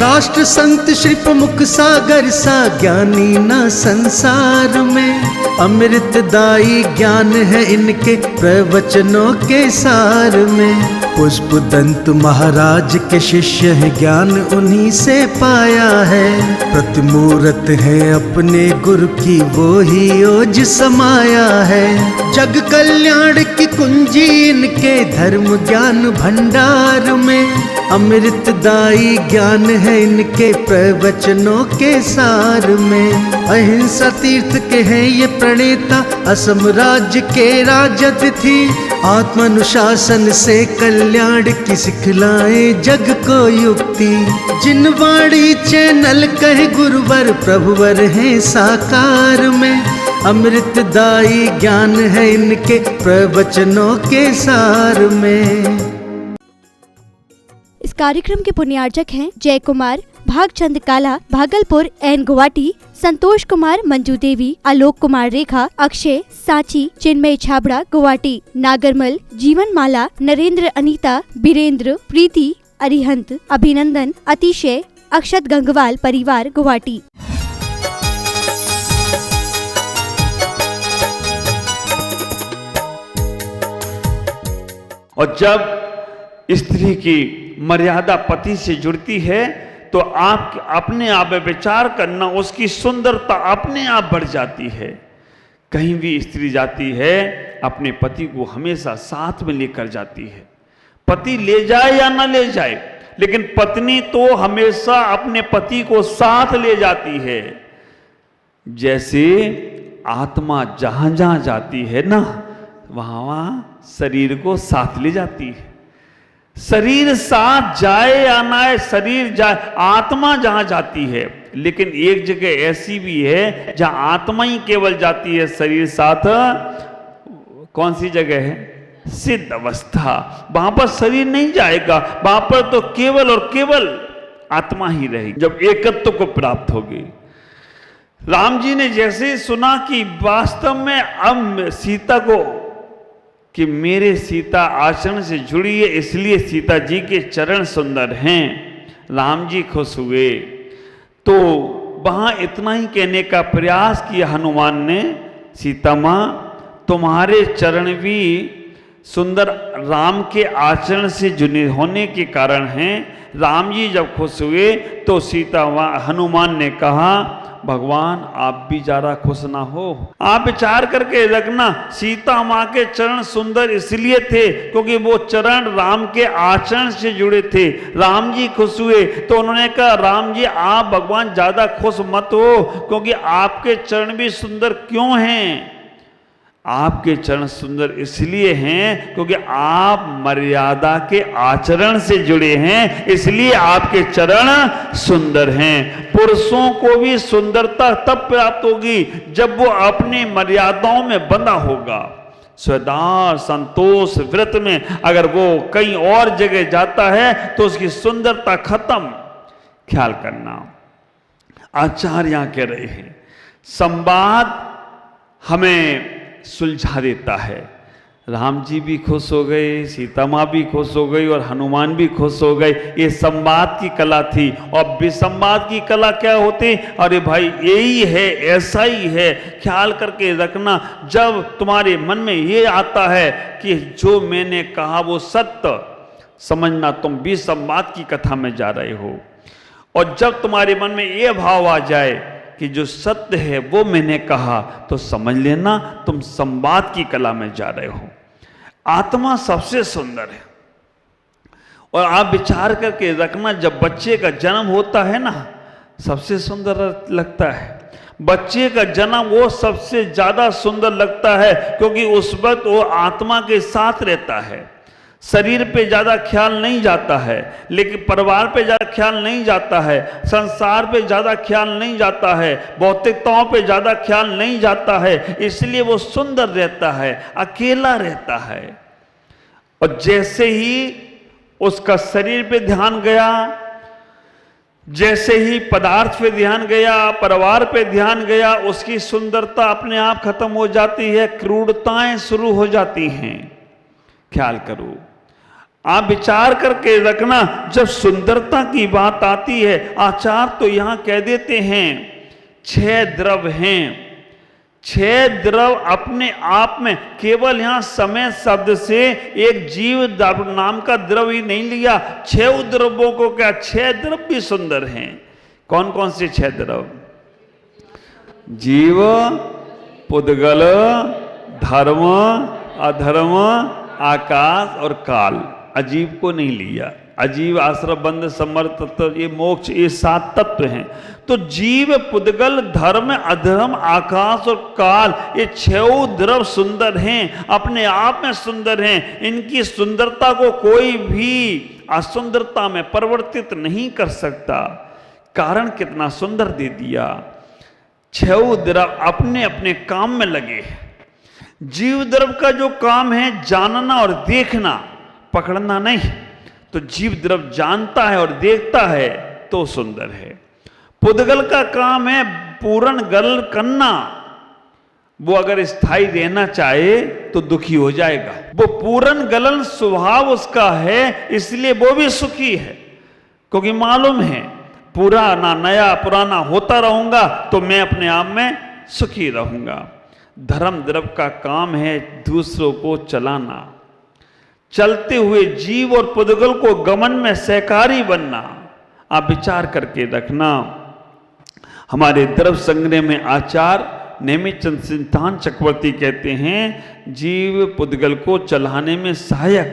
राष्ट्र संत श्री प्रमुख सागर सा ज्ञानी ना संसार में। अमृतदायी ज्ञान है इनके प्रवचनों के सार में। पुष्प दंत महाराज के शिष्य हैं, ज्ञान उन्हीं से पाया है। प्रतिमूर्त है अपने गुरु की, वो ही ओज समाया है। जग कल्याण की कुंजी इनके धर्म ज्ञान भंडार में। अमृतदायी ज्ञान है इनके प्रवचनों के सार में। अहिंसा तीर्थ के हैं ये प्रणेता, असम राज्य के राजतिथि। आत्मानुशासन से कल्याण की सिखलाए जग को युक्ति। जिनवाड़ी चैनल कहे गुरुवर प्रभुवर हैं साकार में। अमृतदायी ज्ञान है इनके प्रवचनों के सार में। इस कार्यक्रम के पुण्यार्चक हैं जय कुमार, भागचंद काला, भागलपुर एन गुवाहाटी, संतोष कुमार, मंजू देवी, आलोक कुमार रेखा, अक्षय, सांची, चिन्मय छाबड़ा गुवाहाटी, नागरमल, जीवन माला, नरेंद्र, अनीता, बीरेंद्र, प्रीति, अरिहंत, अभिनंदन, अतिशय, अक्षत गंगवाल परिवार गुवाहाटी। और जब स्त्री की मर्यादा पति से जुड़ती है तो आप अपने आप में विचार करना, उसकी सुंदरता अपने आप बढ़ जाती है। कहीं भी स्त्री जाती है अपने पति को हमेशा साथ में लेकर जाती है। पति ले जाए या ना ले जाए, लेकिन पत्नी तो हमेशा अपने पति को साथ ले जाती है। जैसे आत्मा जहां जहां जाती है ना, वहां वहां शरीर को साथ ले जाती है। शरीर साथ जाए या ना शरीर जाए, आत्मा जहां जाती है। लेकिन एक जगह ऐसी भी है जहां आत्मा ही केवल जाती है, शरीर साथ। कौन सी जगह है? सिद्ध अवस्था। वहां पर शरीर नहीं जाएगा, वहां पर तो केवल और केवल आत्मा ही रहेगी, जब एकत्व को प्राप्त होगी। राम जी ने जैसे सुना कि वास्तव में अब सीता को, कि मेरे सीता आचरण से जुड़ी है, इसलिए सीता जी के चरण सुंदर हैं, राम जी खुश हुए। तो वहां इतना ही कहने का प्रयास किया हनुमान ने, सीता मां तुम्हारे चरण भी सुंदर राम के आचरण से जुड़े होने के कारण हैं। राम जी जब खुश हुए तो सीता हनुमान ने कहा, भगवान आप भी जरा खुश ना हो। आप विचार करके रखना, सीता मां के चरण सुंदर इसलिए थे क्योंकि वो चरण राम के आचरण से जुड़े थे। राम जी खुश हुए तो उन्होंने कहा, राम जी आप भगवान ज्यादा खुश मत हो, क्योंकि आपके चरण भी सुंदर क्यों हैं? आपके चरण सुंदर इसलिए हैं क्योंकि आप मर्यादा के आचरण से जुड़े हैं, इसलिए आपके चरण सुंदर हैं। पुरुषों को भी सुंदरता तब प्राप्त होगी जब वो अपनी मर्यादाओं में बंधा होगा। स्वदार संतोष व्रत में अगर वो कहीं और जगह जाता है तो उसकी सुंदरता खत्म। ख्याल करना, आचार्य यहां कह रहे हैं संवाद हमें सुलझा देता है। राम जी भी खुश हो गए, सीता माँ भी खुश हो गई और हनुमान भी खुश हो गए। ये संवाद की कला थी। और विसंवाद की कला क्या होती? अरे भाई यही है, ऐसा ही है। ख्याल करके रखना, जब तुम्हारे मन में ये आता है कि जो मैंने कहा वो सत्य, समझना तुम विसंवाद की कथा में जा रहे हो। और जब तुम्हारे मन में ये भाव आ जाए कि जो सत्य है वो मैंने कहा, तो समझ लेना तुम संवाद की कला में जा रहे हो। आत्मा सबसे सुंदर है। और आप विचार करके रखना, जब बच्चे का जन्म होता है ना, सबसे सुंदर लगता है। बच्चे का जन्म वो सबसे ज्यादा सुंदर लगता है क्योंकि उस वक्त वो आत्मा के साथ रहता है। शरीर पे ज्यादा ख्याल नहीं जाता है, लेकिन परिवार पे ज्यादा ख्याल नहीं जाता है, संसार पे ज्यादा ख्याल नहीं जाता है, भौतिकताओं पे ज्यादा ख्याल नहीं जाता है। इसलिए वो सुंदर रहता है, अकेला रहता है। और जैसे ही उसका शरीर पे ध्यान गया, जैसे ही पदार्थ पे ध्यान गया, परिवार पे ध्यान गया, उसकी सुंदरता अपने आप खत्म हो जाती है, क्रूरताएं शुरू हो जाती हैं। ख्याल करो, आप विचार करके रखना, जब सुंदरता की बात आती है, आचार्य तो यहां कह देते हैं 6 द्रव हैं। 6 द्रव अपने आप में, केवल यहां समय शब्द से एक जीव नाम का द्रव ही नहीं लिया, 6 द्रव्यों को क्या, 6 द्रव भी सुंदर हैं। कौन कौन से 6 द्रव? जीव, पुद्गल, धर्म, अधर्म, आकाश और काल। अजीव को नहीं लिया। अजीव, आश्रम, बंध, समर्थ तत्व, ये मोक्ष, ये 7 तत्व हैं। तो जीव, पुद्गल, धर्म, अधर्म, आकाश और काल, ये 6 द्रव सुंदर हैं, अपने आप में सुंदर हैं। इनकी सुंदरता को कोई भी असुंदरता में परिवर्तित नहीं कर सकता। कारण कितना सुंदर दे दिया। 6 द्रव अपने अपने काम में लगे। जीव द्रव का जो काम है जानना और देखना, पकड़ना नहीं। तो जीव द्रव जानता है और देखता है तो सुंदर है। पुद्गल का काम है पूर्ण गल करना। वो अगर स्थायी रहना चाहे तो दुखी हो जाएगा। वो पूर्ण गलन स्वभाव उसका है, इसलिए वो भी सुखी है, क्योंकि मालूम है पुराना नया पुराना होता रहूंगा तो मैं अपने आप में सुखी रहूंगा। धर्म द्रव का काम है दूसरों को चलाना, चलते हुए जीव और पुद्गल को गमन में सहकारी बनना। आप विचार करके रखना, हमारे द्रव संग्रह में आचार्य नेमिचंद सिद्धांत चक्रवर्ती कहते हैं जीव पुद्गल को चलाने में सहायक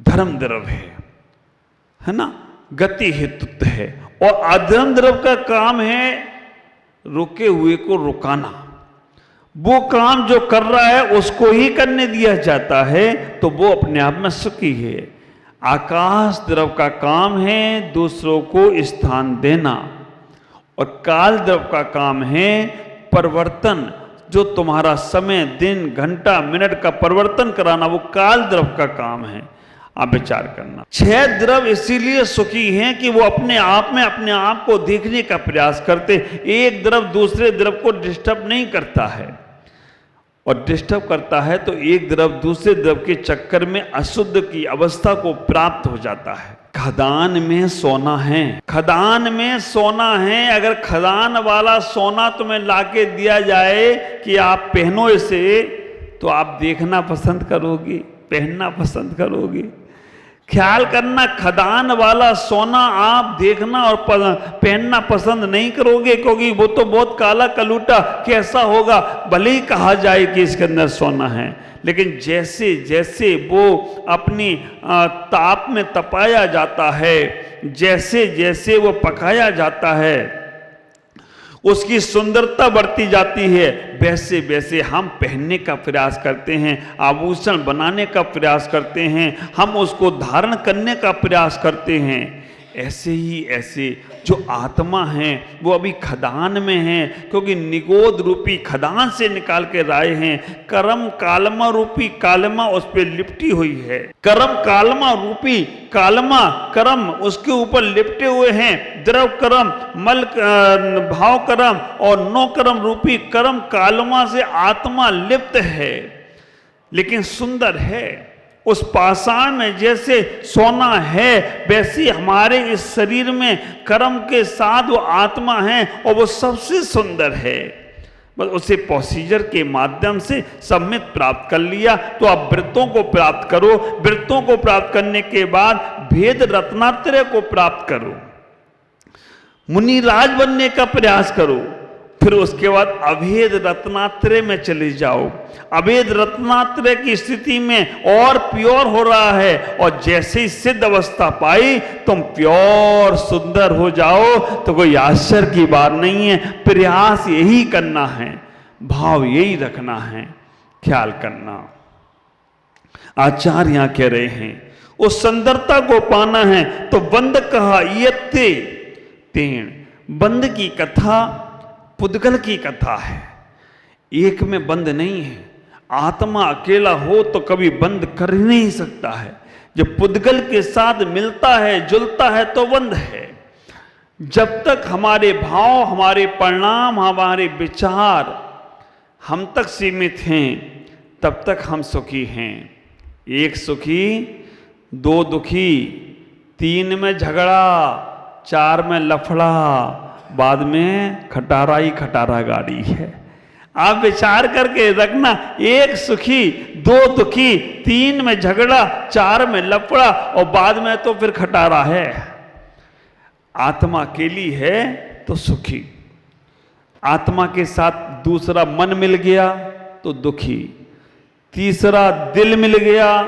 धर्म द्रव है ना, गति हेतु है। और अधर्म द्रव का काम है रुके हुए को रुकाना। वो काम जो कर रहा है उसको ही करने दिया जाता है तो वो अपने आप में सुखी है। आकाश द्रव का काम है दूसरों को स्थान देना, और काल द्रव का काम है परिवर्तन। जो तुम्हारा समय, दिन, घंटा, मिनट का परिवर्तन कराना, वो काल द्रव का काम है। आप विचार करना, 6 द्रव इसीलिए सुखी हैं कि वो अपने आप में अपने आप को देखने का प्रयास करते। एक द्रव दूसरे द्रव को डिस्टर्ब नहीं करता है, और डिस्टर्ब करता है तो एक द्रव दूसरे द्रव के चक्कर में अशुद्ध की अवस्था को प्राप्त हो जाता है। खदान में सोना है, खदान में सोना है। अगर खदान वाला सोना तुम्हें लाके दिया जाए कि आप पहनो इसे, तो आप देखना पसंद करोगी, पहनना पसंद करोगी? ख्याल करना, खदान वाला सोना आप देखना और पहनना पसंद नहीं करोगे, क्योंकि वो तो बहुत काला कलूटा कैसा होगा। भले ही कहा जाए कि इसके अंदर सोना है, लेकिन जैसे जैसे वो अपनी ताप में तपाया जाता है, जैसे जैसे वो पकाया जाता है, उसकी सुंदरता बढ़ती जाती है। वैसे वैसे हम पहनने का प्रयास करते हैं, आभूषण बनाने का प्रयास करते हैं, हम उसको धारण करने का प्रयास करते हैं। ऐसे ही ऐसे जो आत्मा है वो अभी खदान में है, क्योंकि निगोद रूपी खदान से निकाल के लाए हैं। कर्म कालमा रूपी कालमा उस पर लिपटी हुई है। कर्म कालमा रूपी कालमा कर्म उसके ऊपर लिपटे हुए हैं। द्रव कर्म, मल भाव कर्म और नो कर्म रूपी कर्म कालमा से आत्मा लिप्त है, लेकिन सुंदर है। उस पाषाण में जैसे सोना है, वैसे हमारे इस शरीर में कर्म के साथ वो आत्मा है, और वो सबसे सुंदर है। बस उसे प्रोसीजर के माध्यम से सम्मित प्राप्त कर लिया तो आप वृत्तों को प्राप्त करो। वृत्तों को प्राप्त करने के बाद भेद रत्नात्रय को प्राप्त करो, मुनिराज बनने का प्रयास करो। फिर उसके बाद अभेद रत्नात्रय में चले जाओ। अभेद रत्नात्रय की स्थिति में और प्योर हो रहा है, और जैसे ही सिद्ध अवस्था पाई तुम प्योर सुंदर हो जाओ तो कोई आश्चर्य की बात नहीं है। प्रयास यही करना है, भाव यही रखना है, ख्याल करना। आचार्य यहां कह रहे हैं उस सुंदरता को पाना है तो बंद कहा यत्ते तेण। बंद की कथा पुद्गल की कथा है, एक में बंद नहीं है। आत्मा अकेला हो तो कभी बंद कर ही नहीं सकता है। जब पुद्गल के साथ मिलता है जुलता है तो बंद है। जब तक हमारे भाव, हमारे परिणाम, हमारे विचार हम तक सीमित हैं तब तक हम सुखी हैं। एक सुखी, दो दुखी, तीन में झगड़ा, चार में लफड़ा, बाद में खटारा ही खटारा गाड़ी है। आप विचार करके रखना, एक सुखी, दो दुखी, तीन में झगड़ा, चार में लफड़ा और बाद में तो फिर खटारा है। आत्मा अकेली है तो सुखी, आत्मा के साथ दूसरा मन मिल गया तो दुखी, तीसरा दिल मिल गया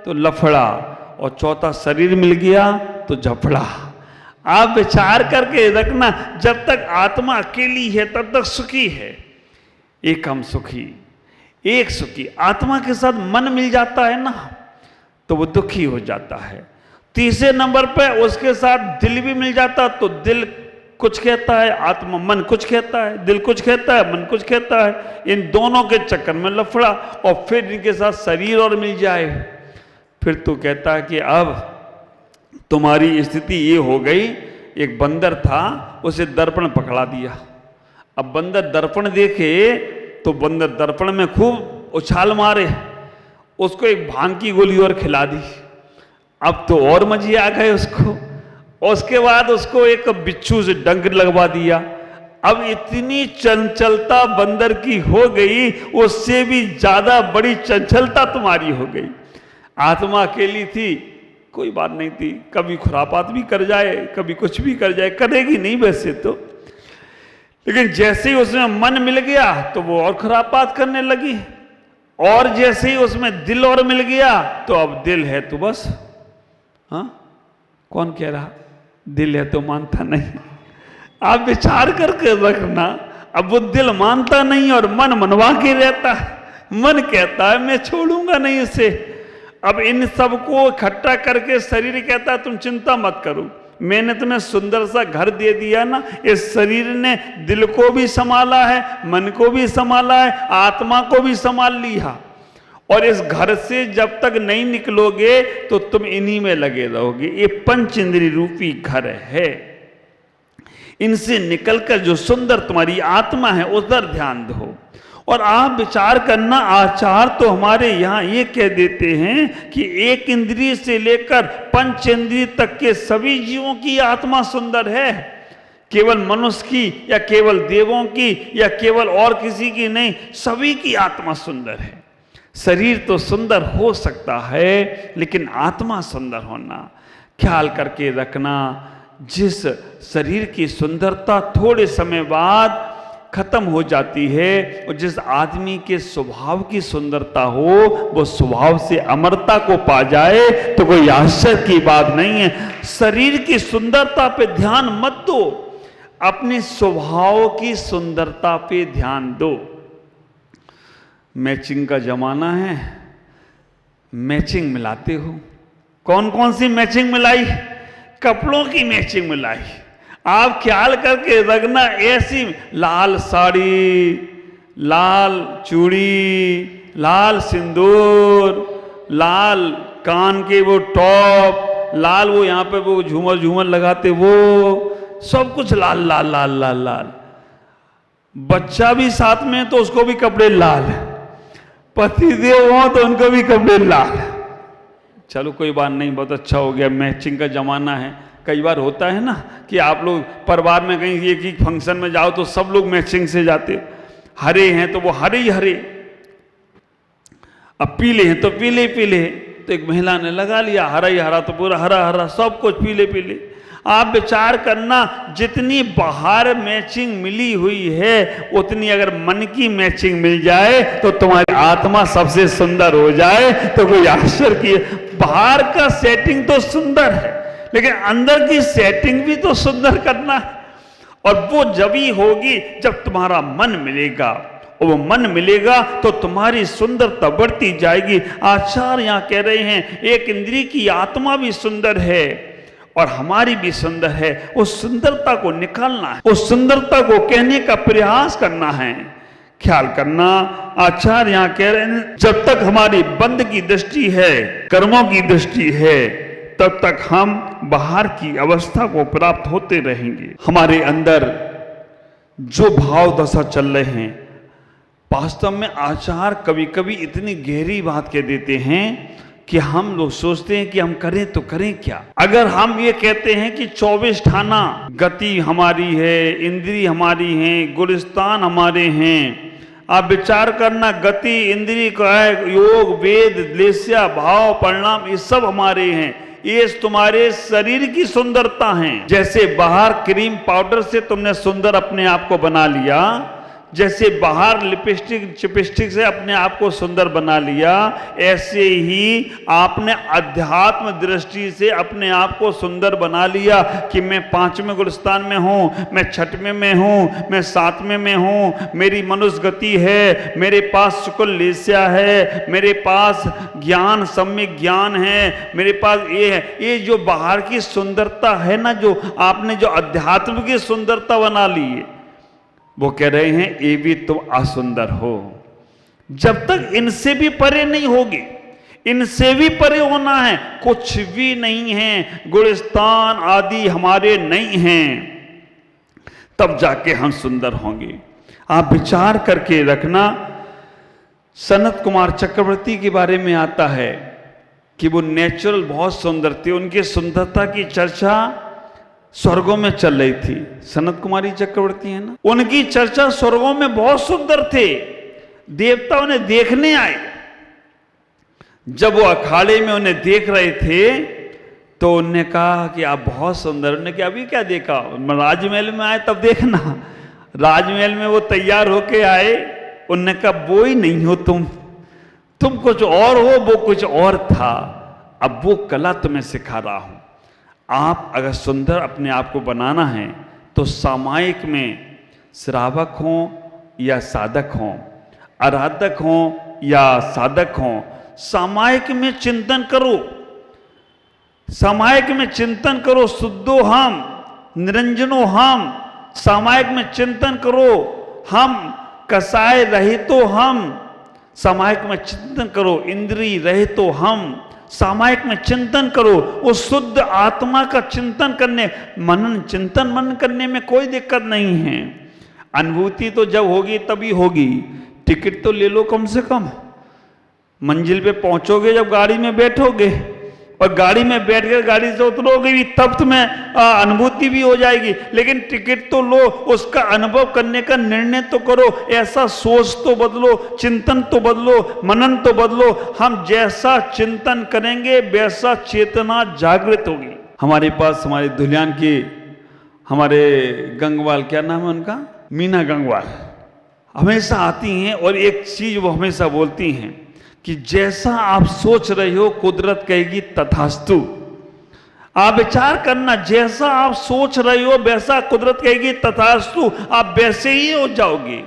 तो लफड़ा और चौथा शरीर मिल गया तो झफड़ा। आप विचार करके रखना, जब तक आत्मा अकेली है तब तक सुखी है। एक हम सुखी, एक सुखी, आत्मा के साथ मन मिल जाता है ना तो वो दुखी हो जाता है। तीसरे नंबर पे उसके साथ दिल भी मिल जाता तो दिल कुछ कहता है, आत्मा मन कुछ कहता है, दिल कुछ कहता है, मन कुछ कहता है। इन दोनों के चक्कर में लफड़ा और फिर इनके साथ शरीर और मिल जाए, फिर तो कहता है कि अब तुम्हारी स्थिति ये हो गई। एक बंदर था, उसे दर्पण पकड़ा दिया। अब बंदर दर्पण देखे तो बंदर दर्पण में खूब उछाल मारे, उसको एक भांग की गोली और खिला दी। अब तो और मजे आ गए उसको। और उसके बाद उसको एक बिच्छू से डंक लगवा दिया। अब इतनी चंचलता बंदर की हो गई, उससे भी ज्यादा बड़ी चंचलता तुम्हारी हो गई। आत्मा अकेली थी, कोई बात नहीं थी, कभी खुरापात भी कर जाए, कभी कुछ भी कर जाए, करेगी नहीं वैसे तो, लेकिन जैसे ही उसमें मन मिल गया तो वो और खुरापात करने लगी। और जैसे ही उसमें दिल और मिल गया तो अब दिल है तो बस, हाँ कौन कह रहा दिल है तो मानता नहीं। आप विचार करके रखना, अब वो दिल मानता नहीं और मन मनवा के रहता है। मन कहता है मैं छोड़ूंगा नहीं इसे। अब इन सबको इकट्ठा करके शरीर कहता है तुम चिंता मत करो, मैंने तुम्हें सुंदर सा घर दे दिया ना। इस शरीर ने दिल को भी संभाला है, मन को भी संभाला है, आत्मा को भी संभाल लिया। और इस घर से जब तक नहीं निकलोगे तो तुम इन्हीं में लगे रहोगे। ये पंच इंद्रिय रूपी घर है। इनसे निकलकर जो सुंदर तुम्हारी आत्मा है उधर ध्यान दो। और आप विचार करना, आचार तो हमारे यहाँ ये कह देते हैं कि एक इंद्रिय से लेकर पंच इंद्रिय तक के सभी जीवों की आत्मा सुंदर है। केवल मनुष्य की या केवल देवों की या केवल और किसी की नहीं, सभी की आत्मा सुंदर है। शरीर तो सुंदर हो सकता है लेकिन आत्मा सुंदर होना, ख्याल करके रखना। जिस शरीर की सुंदरता थोड़े समय बाद खत्म हो जाती है और जिस आदमी के स्वभाव की सुंदरता हो वो स्वभाव से अमरता को पा जाए तो कोई आश्चर्य की बात नहीं है। शरीर की सुंदरता पे ध्यान मत दो, अपने स्वभाव की सुंदरता पे ध्यान दो। मैचिंग का जमाना है, मैचिंग मिलाते हो। कौन कौन सी मैचिंग मिलाई? कपड़ों की मैचिंग मिलाई। आप ख्याल करके रखना, ऐसी लाल साड़ी, लाल चूड़ी, लाल सिंदूर, लाल कान के वो टॉप, लाल वो यहाँ पे वो झूमर झूमर लगाते वो, सब कुछ लाल लाल लाल लाल लाल। बच्चा भी साथ में तो उसको भी कपड़े लाल, पतिदेव हो तो उनको भी कपड़े लाल। चलो कोई बात नहीं, बहुत अच्छा हो गया, मैचिंग का जमाना है। कई बार होता है ना कि आप लोग परिवार में कहीं एक ही फंक्शन में जाओ तो सब लोग मैचिंग से जाते। हरे हैं तो वो हरे ही हरे, अब पीले हैं तो पीले पीले, तो एक महिला ने लगा लिया हरा ही हरा, तो पूरा हरा हरा सब कुछ पीले पीले। आप विचार करना, जितनी बाहर मैचिंग मिली हुई है उतनी अगर मन की मैचिंग मिल जाए तो तुम्हारी आत्मा सबसे सुंदर हो जाए तो कोई आश्चर्य की। बाहर का सेटिंग तो सुंदर है लेकिन अंदर की सेटिंग भी तो सुंदर करना है। और वो जब ही होगी जब तुम्हारा मन मिलेगा, और वो मन मिलेगा तो तुम्हारी सुंदरता बढ़ती जाएगी। आचार्य यहाँ कह रहे हैं एक इंद्रिय की आत्मा भी सुंदर है और हमारी भी सुंदर है। उस सुंदरता को निकालना है, उस सुंदरता को कहने का प्रयास करना है। ख्याल करना, आचार्य यहाँ कह रहे हैं जब तक हमारी बंद की दृष्टि है, कर्मों की दृष्टि है, तब तक हम बाहर की अवस्था को प्राप्त होते रहेंगे। हमारे अंदर जो भाव दशा चल रहे हैं, वास्तव में आचार्य कभी कभी इतनी गहरी बात कह देते हैं कि हम लोग सोचते हैं कि हम करें तो करें क्या। अगर हम ये कहते हैं कि 24 ठाना गति हमारी है, इंद्री हमारी है, गुलिस्तान हमारे हैं, आप विचार करना, गति, इंद्री का है, योग, वेद, लेस्या, भाव, परिणाम, ये सब हमारे हैं। ये तुम्हारे शरीर की सुंदरता है। जैसे बाहर क्रीम पाउडर से तुमने सुंदर अपने आप को बना लिया, जैसे बाहर लिपस्टिक चिपस्टिक से अपने आप को सुंदर बना लिया, ऐसे ही आपने अध्यात्म दृष्टि से अपने आप को सुंदर बना लिया कि मैं 5वें गुलिस्तान में हूँ, मैं 6वें में हूँ, मैं 7वें में हूँ, मेरी मनुष्य गति है, मेरे पास शुक्ल लेस्या है, मेरे पास ज्ञान सम्यक ज्ञान है, मेरे पास ये है। ये जो बाहर की सुंदरता है ना, जो आपने जो अध्यात्म की सुंदरता बना ली है, वो कह रहे हैं ये भी तुम असुंदर हो। जब तक इनसे भी परे नहीं होगी, इनसे भी परे होना है, कुछ भी नहीं है, गुलिस्तान आदि हमारे नहीं हैं, तब जाके हम सुंदर होंगे। आप विचार करके रखना, सनत कुमार चक्रवर्ती के बारे में आता है कि वो नेचुरल बहुत सुंदर थे, उनकी सुंदरता की चर्चा स्वर्गों में चल रही थी। सनत कुमारी चक्रवर्ती है ना, उनकी चर्चा स्वर्गों में बहुत सुंदर थे, देवता उन्हें देखने आए। जब वो अखाड़े में उन्हें देख रहे थे तो उन्होंने कहा कि आप बहुत सुंदर। उन्होंने कहा अभी क्या देखा, राजमहल में आए तब देखना। राजमहल में वो तैयार होके आए, उन्होंने कहा वो ही नहीं हो तुम कुछ और हो, वो कुछ और था, अब वो कला तुम्हें सिखा रहा हूं। आप अगर सुंदर अपने आप को बनाना है तो सामायिक में श्रावक हो या साधक हो, आराधक हो या साधक हो, सामायिक में चिंतन करो, सामायिक में चिंतन करो, शुद्धो हम निरंजनो हम, सामायिक में चिंतन करो, हम कसाय रहितो हम, सामायिक में चिंतन करो, इंद्री रहितो हम, सामायिक में चिंतन करो। उस शुद्ध आत्मा का चिंतन करने, मनन करने में कोई दिक्कत नहीं है। अनुभूति तो जब होगी तभी होगी। टिकट तो ले लो कम से कम, मंजिल पे पहुंचोगे जब गाड़ी में बैठोगे, और गाड़ी में बैठकर गाड़ी से उतरोगे भी तब तुम्हें अनुभूति भी हो जाएगी। लेकिन टिकट तो लो, उसका अनुभव करने का निर्णय तो करो, ऐसा सोच तो बदलो, चिंतन तो बदलो, मनन तो बदलो। हम जैसा चिंतन करेंगे वैसा चेतना जागृत होगी। हमारे पास हमारे धुलियान के हमारे गंगवाल, क्या नाम है उनका, मीना गंगवाल, हमेशा आती हैं और एक चीज वो हमेशा बोलती हैं कि जैसा आप सोच रहे हो कुदरत कहेगी तथास्तु। आप विचार करना, जैसा आप सोच रहे हो वैसा कुदरत कहेगी तथास्तु, आप वैसे ही हो जाओगे।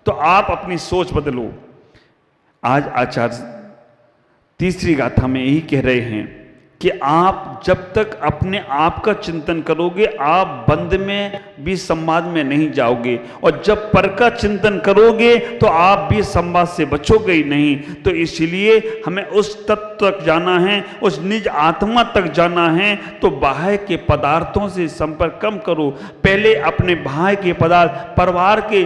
तो आप अपनी सोच बदलो। आज आचार्य तीसरी गाथा में यही कह रहे हैं कि आप जब तक अपने आप का चिंतन करोगे आप बंद में भी संवाद में नहीं जाओगे, और जब पर का चिंतन करोगे तो आप भी संवाद से बचोगे ही नहीं। तो इसलिए हमें उस तत्व तक जाना है, उस निज आत्मा तक जाना है। तो बाह्य के पदार्थों से संपर्क कम करो, पहले अपने बाह्य के पदार्थ, परिवार के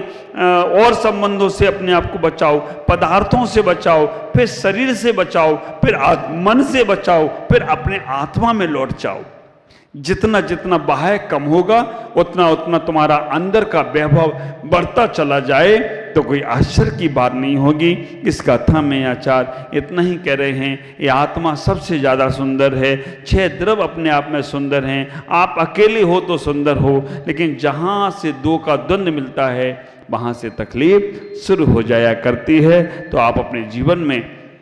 और संबंधों से अपने आप को बचाओ, पदार्थों से बचाओ, फिर शरीर से बचाओ, फिर मन से बचाओ, फिर अपने आत्मा में लौट जाओ। जितना जितना बाह्य कम होगा उतना उतना तुम्हारा अंदर का वैभव बढ़ता चला जाए तो कोई आश्चर्य की बात नहीं होगी। इस कथा में आचार्य इतना ही कह रहे हैं, ये आत्मा सबसे ज़्यादा सुंदर है। 6 द्रव अपने आप में सुंदर हैं। आप अकेले हो तो सुंदर हो, लेकिन जहाँ से 2 का द्वंद्व मिलता है वहाँ से तकलीफ शुरू हो जाया करती है। तो आप अपने जीवन में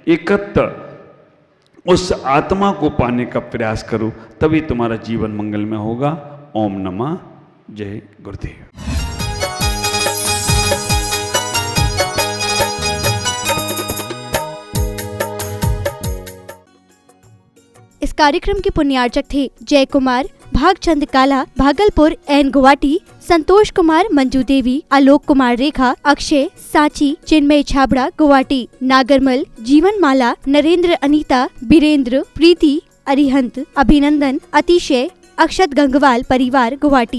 एकत्र उस आत्मा को पाने का प्रयास करो, तभी तुम्हारा जीवन मंगलमय होगा। ओम नमः। जय गुरुदेव। इस कार्यक्रम के पुण्यार्चक थे जय कुमार भागचंद काला भागलपुर एन गुवाहाटी, संतोष कुमार मंजू देवी, आलोक कुमार रेखा, अक्षय सांची, चिन्मय छाबड़ा गुवाहाटी, नागरमल, जीवन माला, नरेंद्र अनीता, बीरेंद्र, प्रीति, अरिहंत, अभिनंदन, अतिशय, अक्षत गंगवाल परिवार गुवाहाटी।